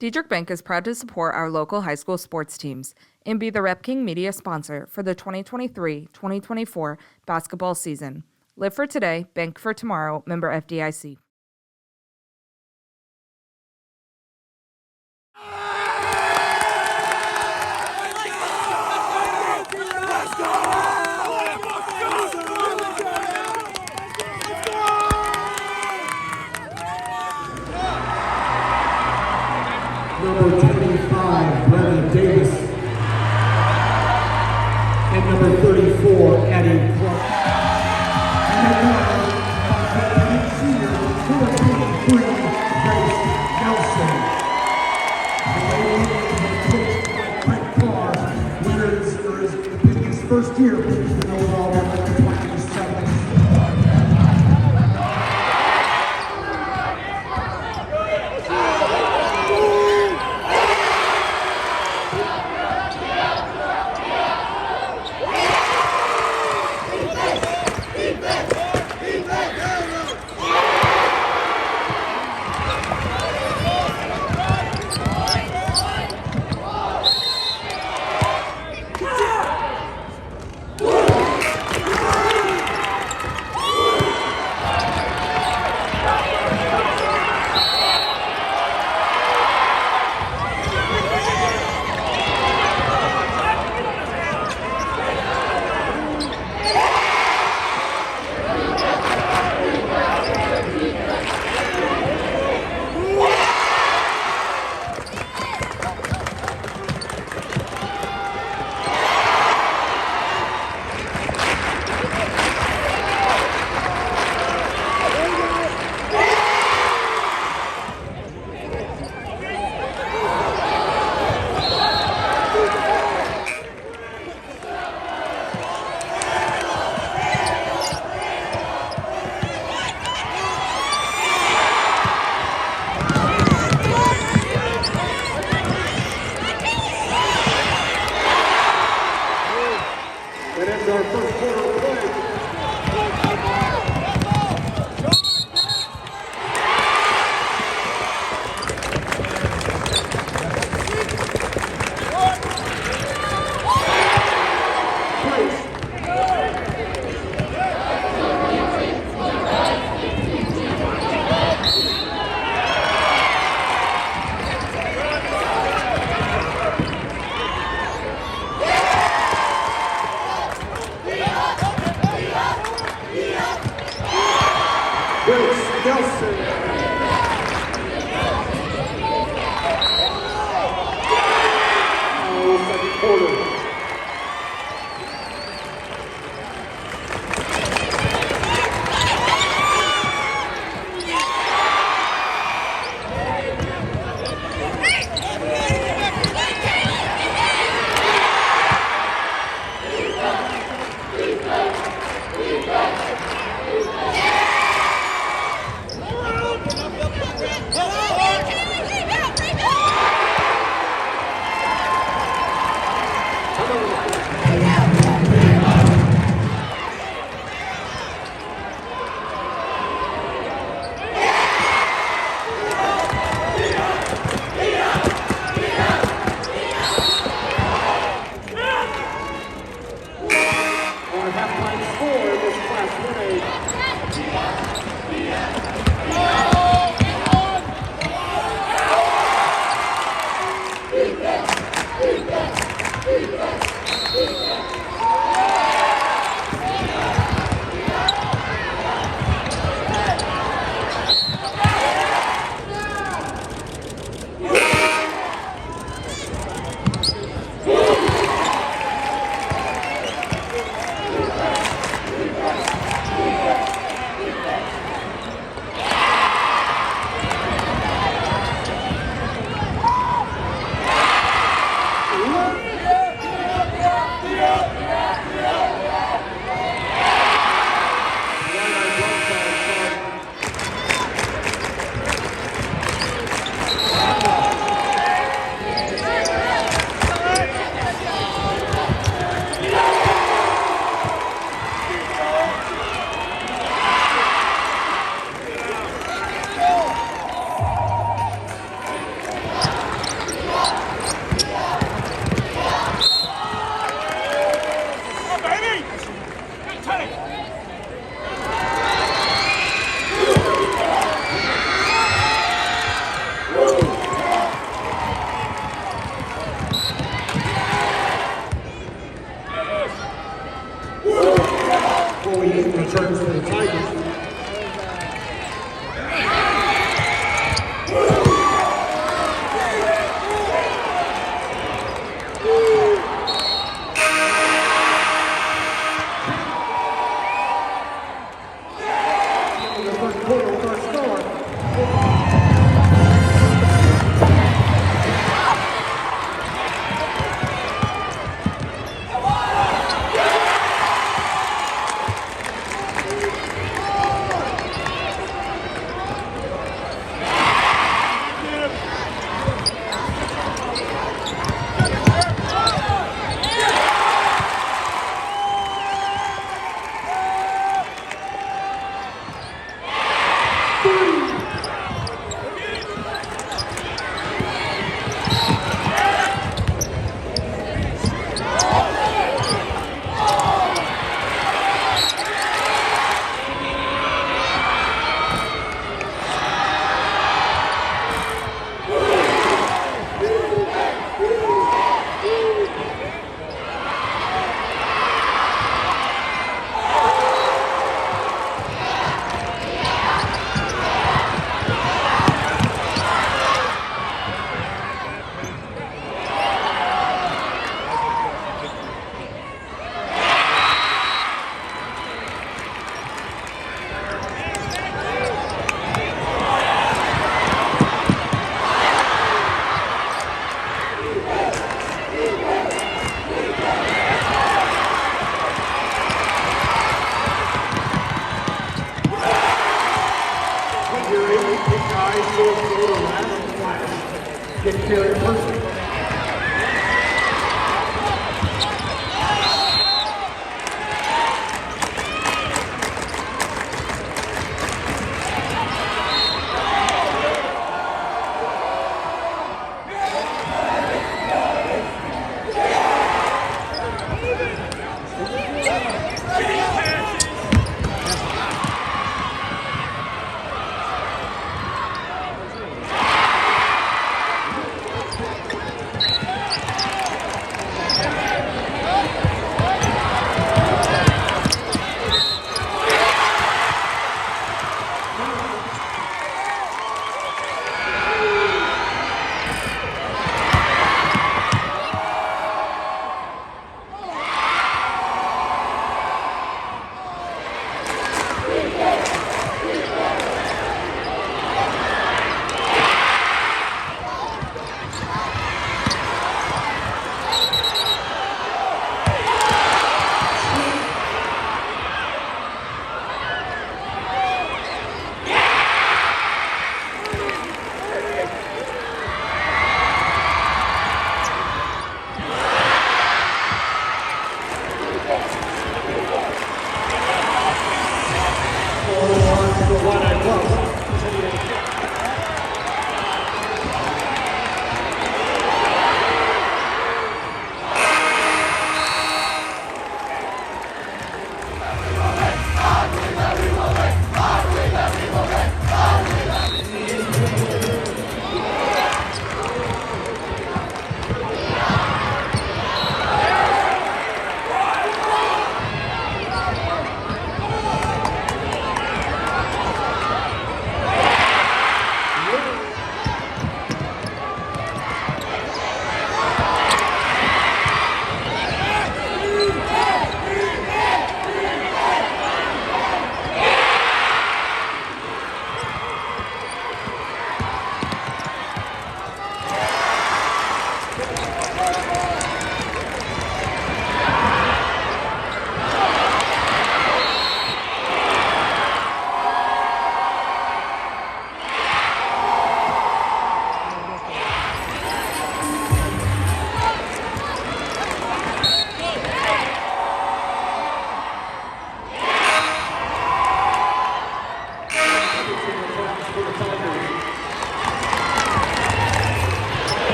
Diedrich Bank is proud to support our local high school sports teams and be the Rep King media sponsor for the 2023-2024 basketball season. Live for today, bank for tomorrow, member FDIC. Number 25, Brenna Davis. And number 34, Eddie Clark. And senior, number 23, Grace Nelson. The lady coached by Brett Carr, winner is his first year in the overall number 27. returns for the Tigers. Get carried person.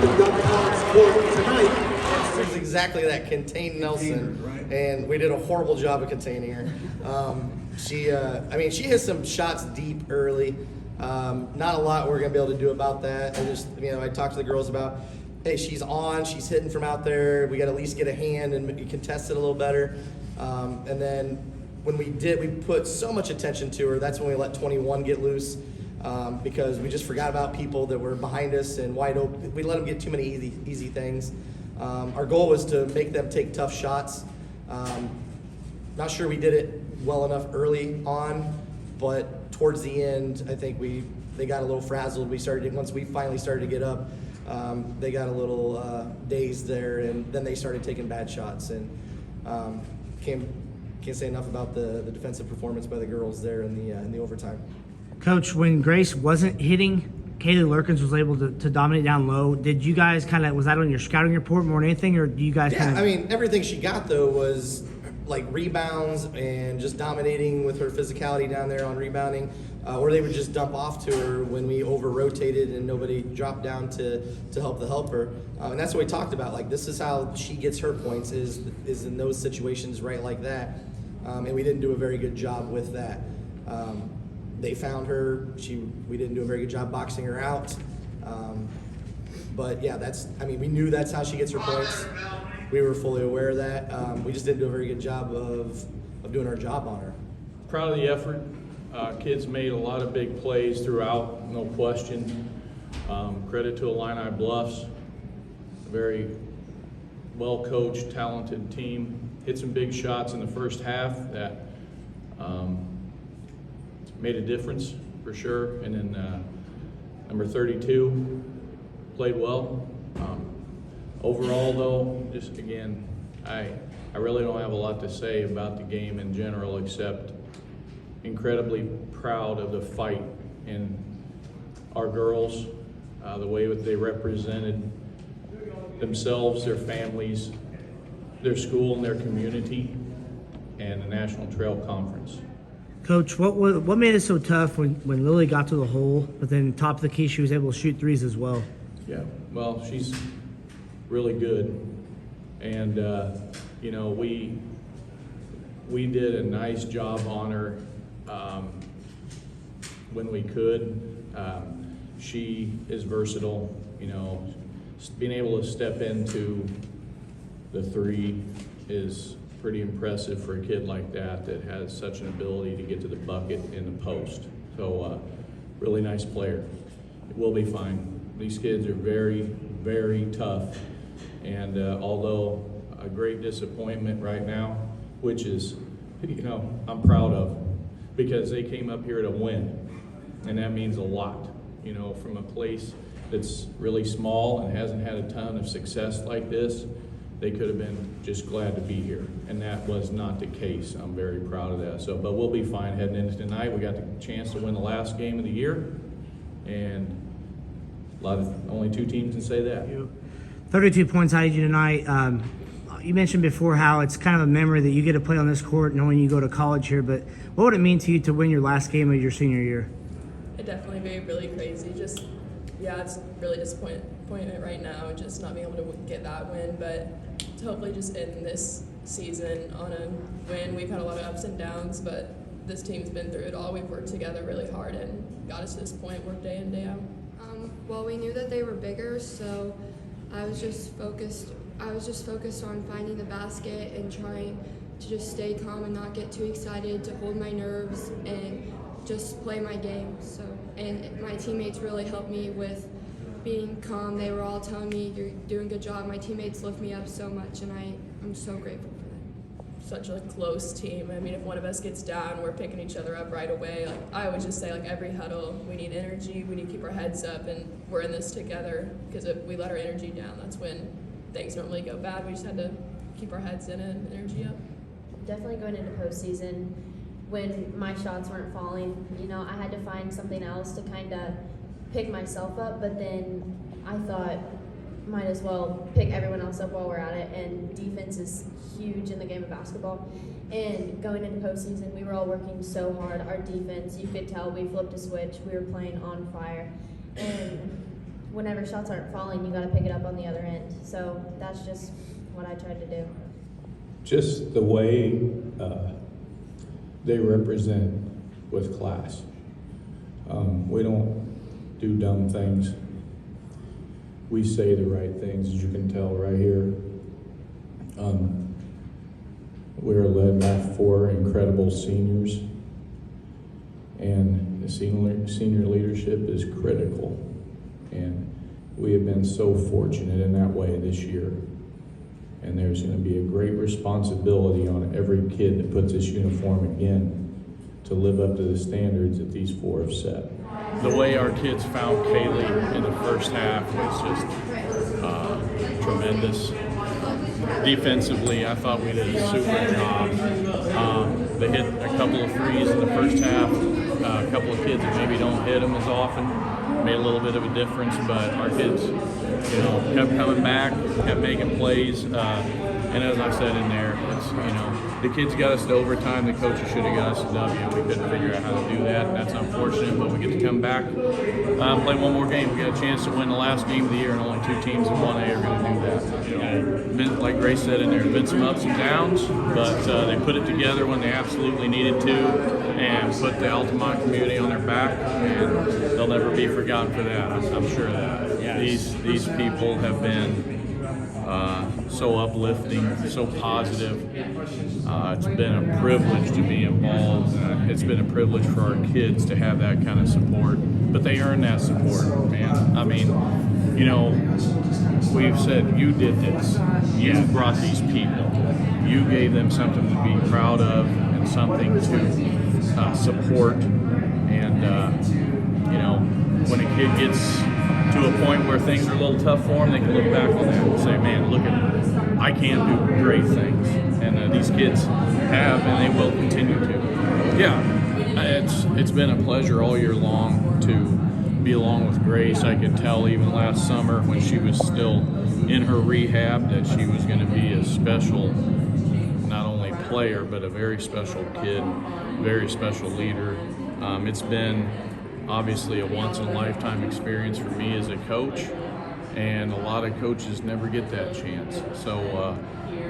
the Young Collins court tonight. It's exactly that, contain Nelson, right? and we did a horrible job of containing her. She hit some shots deep early. Not a lot we're gonna be able to do about that. I talked to the girls about, hey, she's hitting from out there. We got to at least get a hand and contest it a little better. And then when we put so much attention to her. That's when we let 21 get loose because we just forgot about people that were behind us and wide open. We let them get too many easy things. Our goal was to make them take tough shots. Not sure we did it well enough early on, but towards the end, I think they got a little frazzled. Once we finally started to get up, they got a little dazed there, and then they started taking bad shots. And can't say enough about the defensive performance by the girls there in the overtime. Coach, when Grace wasn't hitting, Kaylee Lurkins was able to dominate down low. Did you guys was that on your scouting report more than anything, or do you guys everything she got though was like rebounds and just dominating with her physicality down there on rebounding, or they would just dump off to her when we over-rotated and nobody dropped down to help the helper. And that's what we talked about. Like, this is how she gets her points is in those situations right like that. And we didn't do a very good job with that. They found her. We didn't do a very good job boxing her out. But yeah, we knew that's how she gets her points. We were fully aware of that. We just didn't do a very good job of doing our job on her. Proud of the effort. Kids made a lot of big plays throughout, no question. Credit to Illini Bluffs, a very well-coached, talented team. Hit some big shots in the first half that made a difference for sure. And then number 32 played well. Overall, though, just again, I really don't have a lot to say about the game in general, except incredibly proud of the fight in our girls, the way that they represented themselves, their families, their school, and their community, and the National Trail Conference. Coach, what made it so tough when Lily got to the hole, but then top of the key, she was able to shoot threes as well? Yeah, well, she's really good, and we did a nice job on her when we could. She is versatile, being able to step into the three is pretty impressive for a kid like that has such an ability to get to the bucket in the post. So really nice player. We'll be fine. These kids are very, very tough. And although a great disappointment right now, which is, I'm proud of, because they came up here to win. And that means a lot, from a place that's really small and hasn't had a ton of success like this. They could have been just glad to be here. And that was not the case. I'm very proud of that. But we'll be fine heading into tonight. We got the chance to win the last game of the year. And only two teams can say that. 32 points out of you tonight. You mentioned before how it's kind of a memory that you get to play on this court knowing you go to college here, but what would it mean to you to win your last game of your senior year? It definitely be really crazy. It's really disappointment right now, just not being able to get that win, but to hopefully just end this season on a win. We've had a lot of ups and downs, but this team's been through it all. We've worked together really hard and got us to this point, worked day in, day out. Well, we knew that they were bigger, so I was just focused on finding the basket and trying to just stay calm and not get too excited, to hold my nerves and just play my game. And my teammates really helped me with being calm. They were all telling me, "You're doing a good job." My teammates lift me up so much, and I'm so grateful for them. Such a close team. If one of us gets down, we're picking each other up right away. I always just say, every huddle, we need energy, we need to keep our heads up, and we're in this together, because if we let our energy down, that's when things normally go bad. We just had to keep our heads in and energy up. Definitely going into postseason, when my shots weren't falling, I had to find something else to kind of pick myself up, but then I thought, might as well pick everyone else up while we're at it, and defense is huge in the game of basketball. And going into postseason, we were all working so hard. Our defense, you could tell we flipped a switch. We were playing on fire. And whenever shots aren't falling, you got to pick it up on the other end. So that's just what I tried to do. Just the way they represent with class. We don't do dumb things. We say the right things, as you can tell right here. We are led by 4 incredible seniors, and the senior leadership is critical. And we have been so fortunate in that way this year. And there's going to be a great responsibility on every kid that puts this uniform again to live up to the standards that these 4 have set. The way our kids found Kaylee in the first half was just tremendous. Defensively, I thought we did a super job. They hit a couple of threes in the first half. A couple of kids that maybe don't hit them as often made a little bit of a difference, but our kids, kept coming back, kept making plays. And as I said in there, it's, the kids got us to overtime. The coaches should have got us a W. We couldn't figure out how to do that. That's unfortunate, but we get to come back, play one more game. We got a chance to win the last game of the year, and only 2 teams in 1A are going to do that. Like Grace said in there, there's been some ups and downs, but they put it together when they absolutely needed to and put the Altamont community on their back, and they'll never be forgotten for that. I'm sure of that. Yeah. These people have been so uplifting, so positive. It's been a privilege to be involved. It's been a privilege for our kids to have that kind of support, but they earn that support, man. I mean, we've said you did this. You brought these people. You gave them something to be proud of and something to support. And, when a kid gets to a point where things are a little tough for them, they can look back on that and say, man, look at, I can do great things. And these kids have, and they will continue to. Yeah, it's been a pleasure all year long to be along with Grace. I could tell even last summer when she was still in her rehab that she was going to be a special, not only player, but a very special kid, very special leader. It's been obviously a once-in-a-lifetime experience for me as a coach, and a lot of coaches never get that chance. So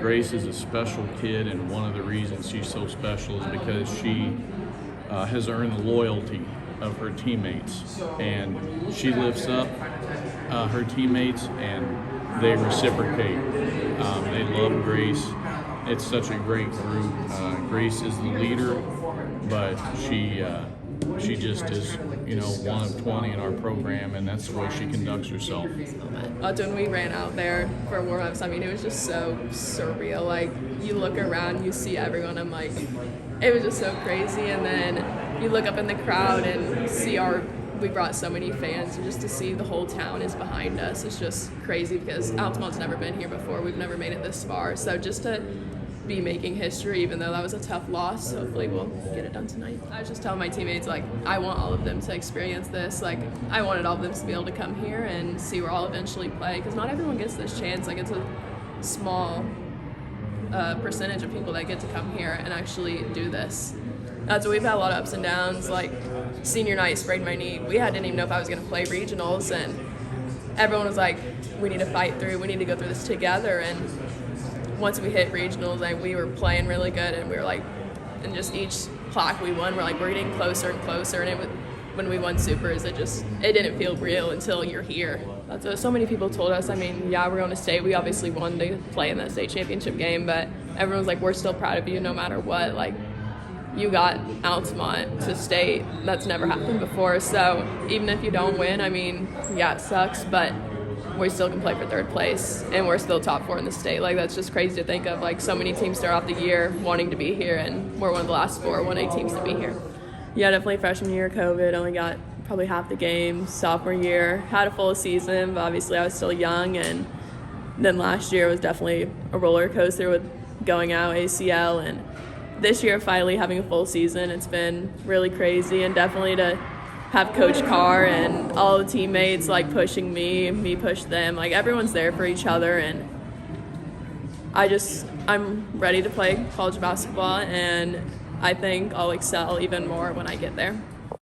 Grace is a special kid, and one of the reasons she's so special is because she has earned the loyalty of her teammates, and she lifts up her teammates, and they reciprocate. They love Grace. It's such a great group. Grace is the leader, but she just is, one of 20 in our program, and that's the way she conducts herself. When we ran out there for warm-ups, it was just so surreal. Like, you look around, you see everyone, I'm like, it was just so crazy. And then you look up in the crowd and see we brought so many fans, and just to see the whole town is behind us, it's just crazy because Altamont's never been here before. We've never made it this far. So just to be making history, even though that was a tough loss, hopefully we'll get it done tonight. I was just telling my teammates, I want all of them to experience this. I wanted all of them to be able to come here and see where I'll eventually play, because not everyone gets this chance. It's a small percentage of people that get to come here and actually do this. So we've had a lot of ups and downs. Senior night, sprained my knee. We didn't even know if I was going to play regionals, and everyone was like, we need to fight through, we need to go through this together. And once we hit regionals, we were playing really good, and we were and just each plaque we won, we're getting closer and closer. And when we won supers, it didn't feel real until you're here. That's what so many people told us. We're going to state. We obviously wanted to play in that state championship game, but everyone's like, we're still proud of you no matter what. You got Altamont to state. That's never happened before. So even if you don't win, it sucks, but we still can play for 3rd place, and we're still top 4 in the state. That's just crazy to think of. So many teams start off the year wanting to be here, and we're one of the last 4 1A teams to be here. Yeah, definitely freshman year, COVID, only got probably half the games. Sophomore year, had a full season, but obviously I was still young, and then last year was definitely a roller coaster with going out ACL, and this year finally having a full season. It's been really crazy, and definitely to have Coach Carr and all the teammates pushing me push them. Everyone's there for each other, and I'm ready to play college basketball, and I think I'll excel even more when I get there.